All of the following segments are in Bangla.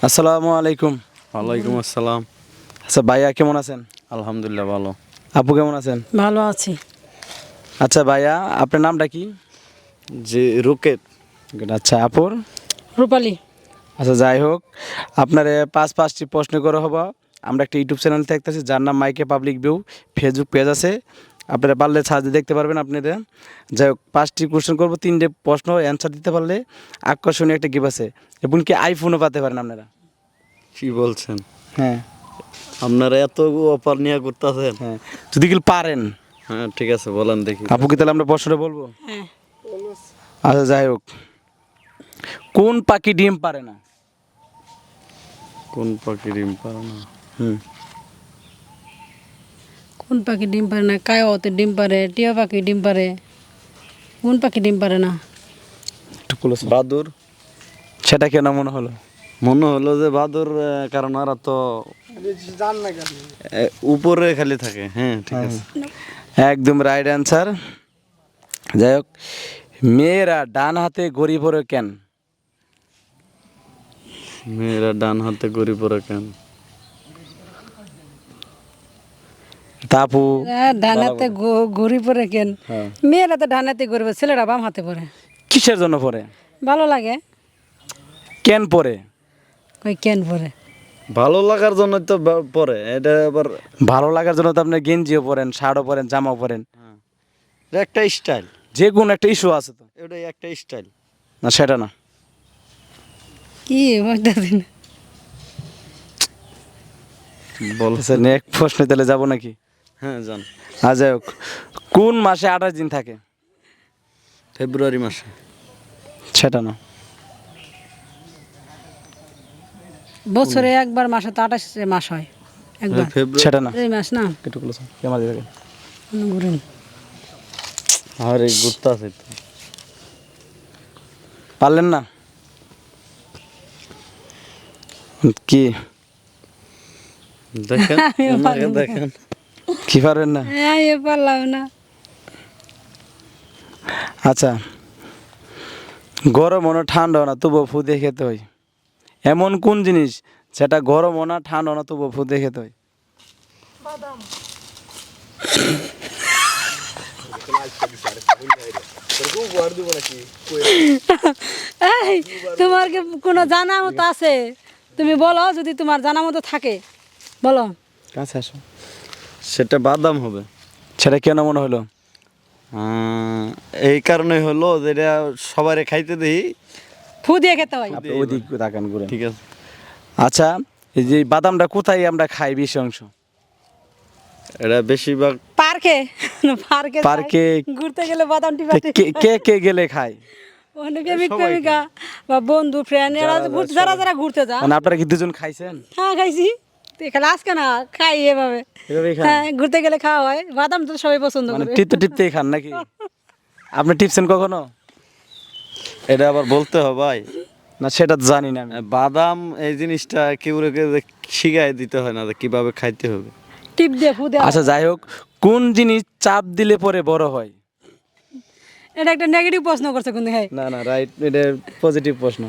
আসসালামু আলাইকুম। ওয়ালাইকুম আসসালাম। আচ্ছা ভাইয়া কেমন আছেন? আলহামদুলিল্লাহ ভালো। আপু কেমন আছেন? ভালো আছি। আচ্ছা ভাইয়া আপনার নামটা কি? জি রুকেট। আচ্ছা আপুর? রূপালী। আচ্ছা যাই হোক, আপনার পাঁচটি প্রশ্ন করা হবো। আমরা একটা ইউটিউব চ্যানেল দেখতেছি যার নাম মাইকে পাবলিক ভিউ, ফেসবুক পেজ আছে, আপনারা পারলে সার্চ দিয়ে দেখতে পারবেন আপনারা। যাই হোক 5টি কোশ্চেন করবো, 3টে প্রশ্ন অ্যান্সার দিতে পারলে আকর্ষণীয় একটা গিফট আছে, এবং কি আইফোনও পাতে পারেন আপনারা। কি বলছেন? হ্যাঁ আপনারা এত অফার নিয়ে করতেছেন? হ্যাঁ, যদি কি পারেন। হ্যাঁ ঠিক আছে, বলেন দেখি। আপু কি তাহলে আমরা প্রশ্নটা বলবো? হ্যাঁ। আচ্ছা যাই হোক, কোন পাখি ডিম পারে না? কোন পাখি ডিম পারে না? হুম, কোন পাখি ডিম পারে না? কায়তে ডিম পারে, টিয়া পাখি ডিম পারে। কোন পাখি ডিম পারে না? একটু খুলে শোনাও। বাদুর। সেটা কেন মনে হলো? মনে হলো যে বাদুর, কারণ ওরা তো উপরে খালি থাকে। হ্যাঁ ঠিক আছে। একদম রাইট অ্যান্সার। যাই হোক, মেয়েরা ডান হাতে গড়ি পরে কেন? মেয়েরা ডান হাতে গড়ি পরে কেন? তাপু? ডানাতে ঘুরি পরে কেন? হ্যাঁ। মেয়েরা তো ডানাতে ঘুরবে, ছেলেরা বাম হাতে পরে। কিসের জন্য পরে? ভালো লাগে। কেন পরে? কই কেন পরে? ভালো লাগার জন্য তো পরে এটা আবার। ভালো লাগার জন্য তো আপনি গেঞ্জিও পরেন, শার্টও পরেন, জামাও পরেন। এটা একটা স্টাইল। যে কোনো একটা ইস্যু আছে তো। এটাই একটা স্টাইল। না সেটা না। কি বুঝতেছি না। বল। আচ্ছা নেক্সট প্রশ্নে তাহলে যাবো নাকি? হ্যাঁ জান। আর যাই হোক, কোন মাসে 28 দিন থাকে? ফেব্রুয়ারি মাসে। সেটা না। বছরে একবার, মাসে তো 28 মাস হয় একবার। ফেব্রুয়ারি। সেটা না। এই মাস না? একটু খুলে শোনাও। কেমন দেখেন? ঘুরেন। আরে ঘুরতে আছে তো। পারলেন না? কি দেখেন আমিও ওনাকে পারবো না। দেখেন। কি পারবেন না? হ্যাঁ, এ পারলাম না। আচ্ছা, গরম না ঠান্ডা না তবুও ফু দিয়ে খেতে হয়, এমন কোন জিনিস সেটা গরম না ঠান্ডা না তবুও ফু দিয়ে খেতে হয়? এই, তোমার কি কোনো জানা মতো আছে? তুমি বলো, যদি তোমার জানা মতো থাকে বলো। কাছে আসো। সেটা বাদাম হবে। সেটা কেন মনে হলো? এই কারণে হলো যেটা সবারে খাইতে দেই। ফু দিয়ে খেতে হয়। আপনি ওদিক তাকান ঘুরে। ঠিক আছে। আচ্ছা, এই যে বাদামটা কোথায় আমরা খাই বেশি অংশ? এটা বেশিরভাগ পার্কে। পার্কে পার্কে? ঘুরতে গেলে বাদাম টিপা কে কে কে গেলে খায়? অনেকে প্রেমিকা বা বন্ধু ফ্রেন্ড এরা যারা যারা ঘুরতে যা। মানে আপনারা কি দুজন খাইছেন? হ্যাঁ খাইছি। তো এখানে আজকে না খাই এভাবে। এভাবেই খান? হ্যাঁ, ঘুরতে গেলে খাওয়া হয়। বাদাম তো সবাই পছন্দ মানে করে। টিপতে টিপতেই খান নাকি? আপনি টিপছেন কখনো? এটা আবার বলতে হবে ভাই। না সেটা তো জানি না আমি। বাদাম এই জিনিসটা কেউ শিখাই দিতে হয় না যে কিভাবে খাইতে হবে। টিপ দিয়ে ফু দিয়ে। আচ্ছা যাই হোক, কোন জিনিস চাপ দিলে পরে বড় হয়? এটা একটা নেগেটিভ প্রশ্ন করছে কিন্তু। হ্যাঁ, না না রাইট, এটা পজিটিভ প্রশ্ন।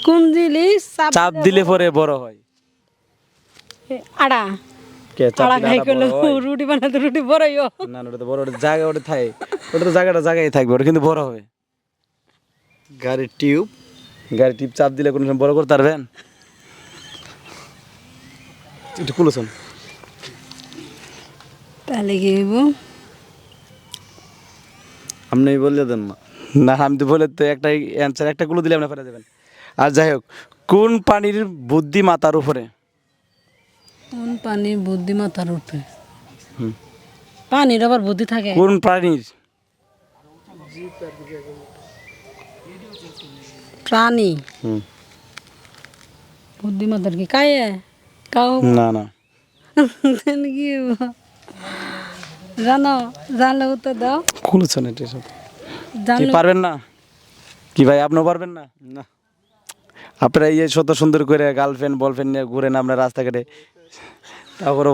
কোন জিনিস চাপ দিলে পরে বড় হয়? আড়া। কে চাপ আড়া দিলে খাই আটা করলে বড় হয়? রুটি বানাতে রুটি বড়ইও। না না, ওটা তো বড়, ওটা জায়গা ওটা থাকে, ওটা তো জায়গাটা জায়গায় থাকবে, ওটা কিন্তু বড় হবে। গাড়ির টিউব। গাড়ি টিপ চাপ দিলে কোনো সময় বড় করতে পারবেন? একটু খুলেছেন। তাহলে কি হইব? আপনি বললে দেন না। না আমি তো বলে তো একটা অ্যান্সার, একটা গুলো দিলে আপনি ফেলে দেবেন। আর যাই হোক, কোন পানির বুদ্ধি মাথার উপরে? কোন পানির বুদ্ধিমত্তার উপরে? পানির আবার বুদ্ধি থাকে? কোন প্রাণীর? প্রাণী হুম। বুদ্ধিমত্তার কি কায়ে কাউ? না না, তাহলে কি হইব? জানো, জানলে উত্তর দাও। খুলেছেন এটা সব। কি জানলে পারবেন না? কি ভাই আপনিও পারবেন না? না। আপনারা এই শত সুন্দর করে গার্লফ্রেন্ড বয়ফ্রেন্ড নিয়ে ঘুরেন আপনার রাস্তাঘাটে, তারপরে